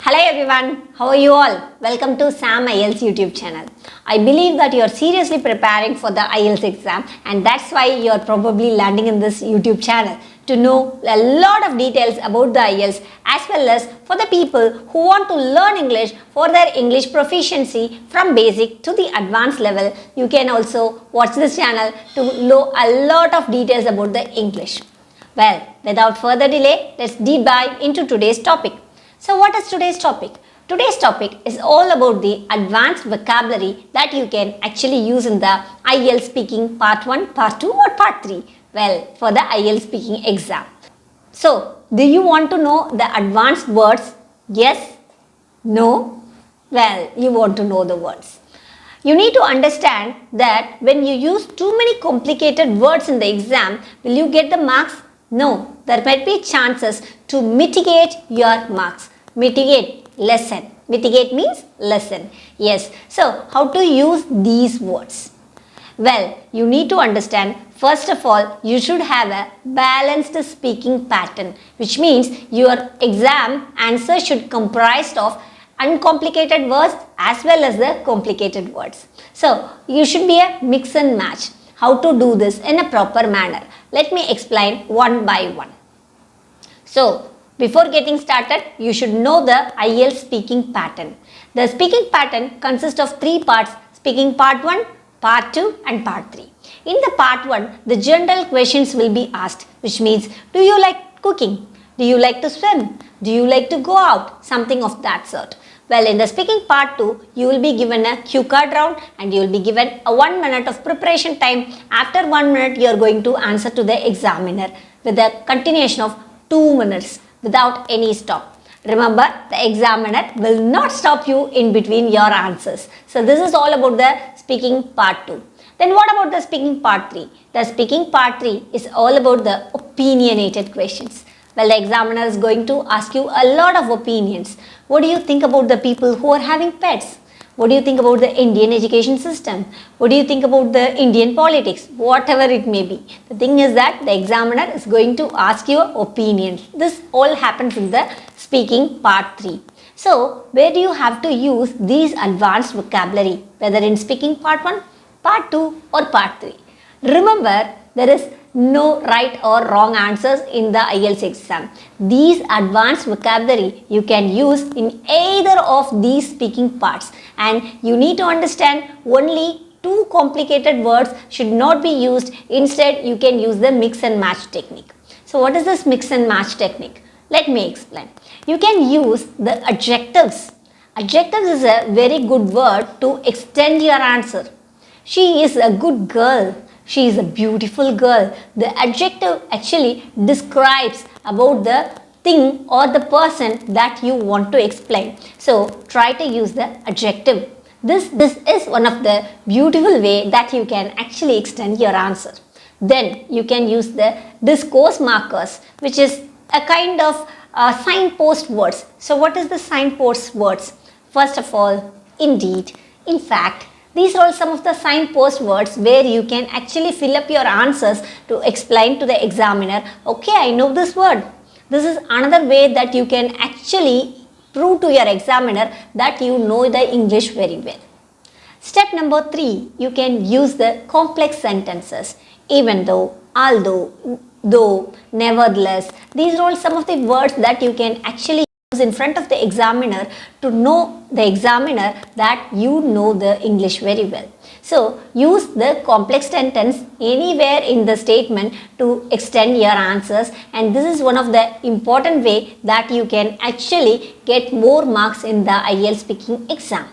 Hello everyone, how are you all? Welcome to Sam IELTS YouTube channel. I believe that you are seriously preparing for the IELTS exam and that's why you are probably landing in this YouTube channel to know a lot of details about the IELTS as well as for the people who want to learn English for their English proficiency from basic to the advanced level. You can also watch this channel to know a lot of details about the English. Well, without further delay, let's deep dive into today's topic. So what is today's topic? Today's topic is all about the advanced vocabulary that you can actually use in the IELTS speaking part 1, part 2 or part 3. Well, for the IELTS speaking exam. So, do you want to know the advanced words? Yes? No? Well, you want to know the words. You need to understand that when you use too many complicated words in the exam, will you get the marks? No, there might be chances to mitigate your marks. Mitigate, lessen. Mitigate means lessen. Yes. So, how to use these words? Well, you need to understand, first of all, you should have a balanced speaking pattern, which means your exam answer should comprise of uncomplicated words as well as the complicated words. So, you should be a mix and match. How to do this in a proper manner? Let me explain one by one. So, before getting started, you should know the IELTS speaking pattern. The speaking pattern consists of 3 parts: speaking part 1, part 2 and part 3. In the part 1, the general questions will be asked, which means, do you like cooking? Do you like to swim? Do you like to go out? Something of that sort. Well, in the speaking part 2, you will be given a cue card round and you will be given a 1 minute of preparation time. After 1 minute, you are going to answer to the examiner with a continuation of 2 minutes without any stop. Remember, the examiner will not stop you in between your answers. So, this is all about the speaking part 2. Then what about the speaking part 3? The speaking part 3 is all about the opinionated questions. Well, the examiner is going to ask you a lot of opinions. What do you think about the people who are having pets? What do you think about the Indian education system? What do you think about the Indian politics? Whatever it may be. The thing is that the examiner is going to ask your opinions. This all happens in the speaking part 3. So, where do you have to use these advanced vocabulary? Whether in speaking part 1, part 2 or part 3. Remember, there is no right or wrong answers in the IELTS exam. These advanced vocabulary you can use in either of these speaking parts, and you need to understand only 2 complicated words should not be used. Instead, you can use the mix and match technique. So, what is this mix and match technique? Let me explain. You can use the adjectives. Adjectives is a very good word to extend your answer. She is a good girl. She is a beautiful girl. The adjective actually describes about the thing or the person that you want to explain. So, try to use the adjective. This is one of the beautiful way that you can actually extend your answer. Then, you can use the discourse markers, which is a kind of signpost words. So, what is the signpost words? First of all, indeed, in fact. These are all some of the signpost words where you can actually fill up your answers to explain to the examiner, okay, I know this word. This is another way that you can actually prove to your examiner that you know the English very well. Step number 3, you can use the complex sentences. Even though, although, though, nevertheless. These are all some of the words that you can actually in front of the examiner to know the examiner that you know the English very well. So, use the complex sentence anywhere in the statement to extend your answers, and this is one of the important way that you can actually get more marks in the IELTS speaking exam.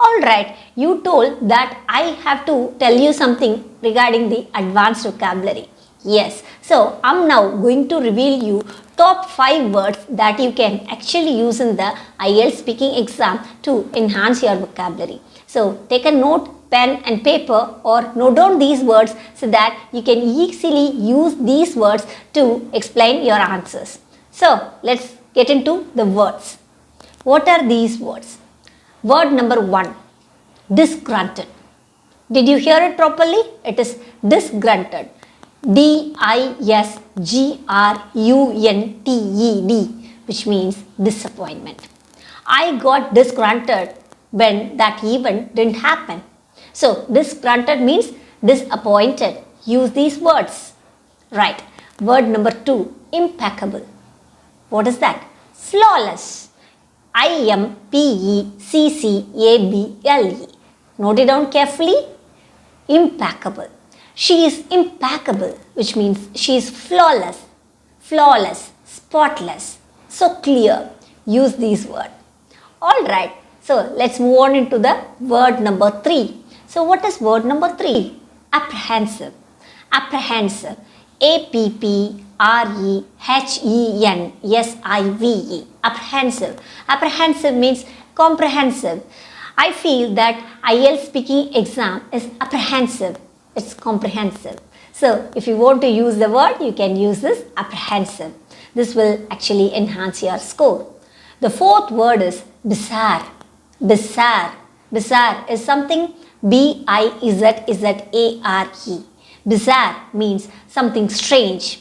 Alright, you told that I have to tell you something regarding the advanced vocabulary. Yes, so I'm now going to reveal you top 5 words that you can actually use in the IELTS speaking exam to enhance your vocabulary. So take a note, pen and paper or note down these words so that you can easily use these words to explain your answers. So let's get into the words. What are these words? Word number 1, disgruntled. Did you hear it properly? It is disgruntled. disgrunted, which means disappointment. I got disgruntled when that event didn't happen. So disgruntled means disappointed. Use these words. Right. Word number 2, impeccable. What is that? Flawless. Impeccable. Note it down carefully. Impeccable. She is impeccable, which means she is flawless. Flawless, spotless. So clear. Use these words. Alright. So let's move on into the word number 3. So what is word number 3? Apprehensive. Apprehensive. Apprehensive. Apprehensive. Apprehensive means comprehensive. I feel that IELTS speaking exam is apprehensive. It's comprehensive. So if you want to use the word, you can use this apprehensive. This will actually enhance your score. The fourth word is bizarre. Bizarre. Bizarre is something B-I-Z-Z-A-R-E. Bizarre means something strange.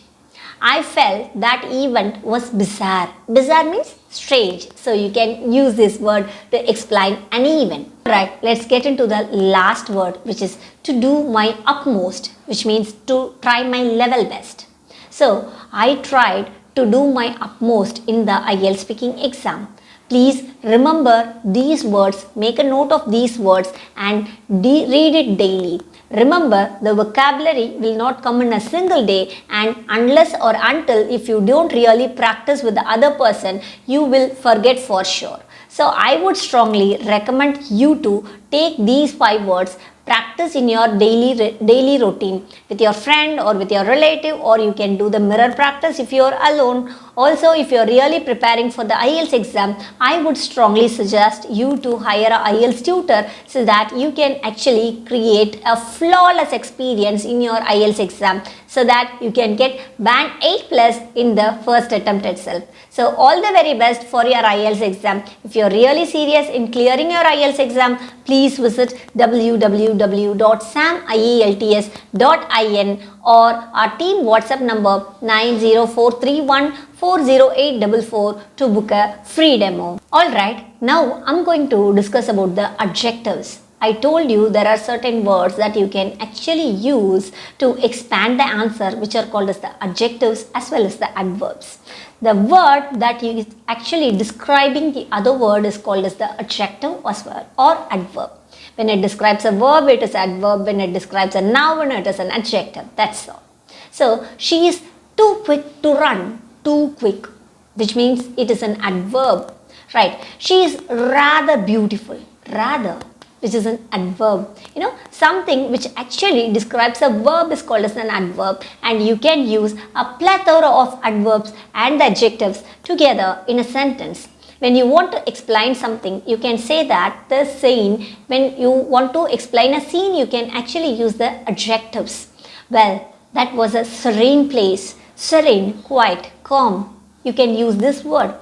I felt that event was bizarre. Bizarre means strange. So you can use this word to explain an event. Right, let's get into the last word, which is to do my utmost, which means to try my level best. So I tried to do my utmost in the IELTS speaking exam. Please remember these words, make a note of these words and read it daily. Remember, the vocabulary will not come in a single day, and unless or until if you don't really practice with the other person, you will forget for sure. So I would strongly recommend you to take these 5 words, practice in your daily routine with your friend or with your relative, or you can do the mirror practice if you are alone. Also, if you are really preparing for the IELTS exam, I would strongly suggest you to hire a IELTS tutor so that you can actually create a flawless experience in your IELTS exam, so that you can get band 8+ in the first attempt itself. So all the very best for your IELTS exam. If you are really serious in clearing your IELTS exam, please visit www.samielts.in or our team WhatsApp number 90431408444 to book a free demo. Alright, now I'm going to discuss about the adjectives. I told you there are certain words that you can actually use to expand the answer, which are called as the adjectives as well as the adverbs. The word that is actually describing the other word is called as the adjective as well, or adverb. When it describes a verb, it is adverb. When it describes a noun, it is an adjective. That's all. So, she is too quick to run. Too quick, which means it is an adverb. Right. She is rather beautiful. Rather, which is an adverb. You know, something which actually describes a verb is called as an adverb, and you can use a plethora of adverbs and adjectives together in a sentence. When you want to explain something, you can say that the scene. When you want to explain a scene, you can actually use the adjectives. Well, that was a serene place. Serene, quiet, calm. You can use this word.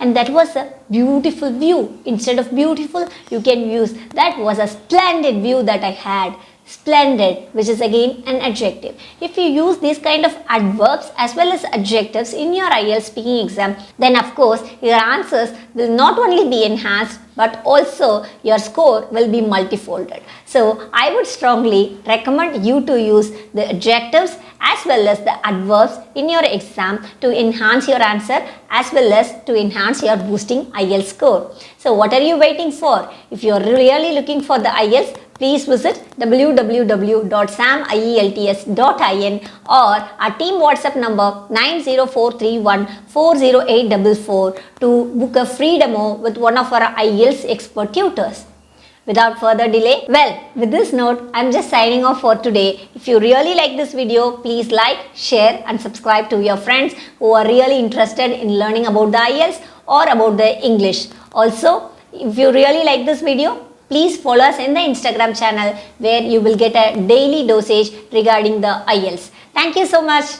And that was a beautiful view. Instead of beautiful, you can use that was a splendid view that I had. Splendid, which is again an adjective. If you use these kind of adverbs as well as adjectives in your IELTS speaking exam, then of course your answers will not only be enhanced, but also your score will be multifolded. So I would strongly recommend you to use the adjectives as well as the adverbs in your exam to enhance your answer as well as to enhance your boosting IELTS score. So what are you waiting for? If you are really looking for the IELTS, please visit www.samielts.in or our team WhatsApp number 90431408444 to book a free demo with one of our IELTS expert tutors. Without further delay, well, with this note, I'm just signing off for today. If you really like this video, please like, share and subscribe to your friends who are really interested in learning about the IELTS or about the English. Also, if you really like this video, please follow us in the Instagram channel where you will get a daily dosage regarding the IELTS. Thank you so much.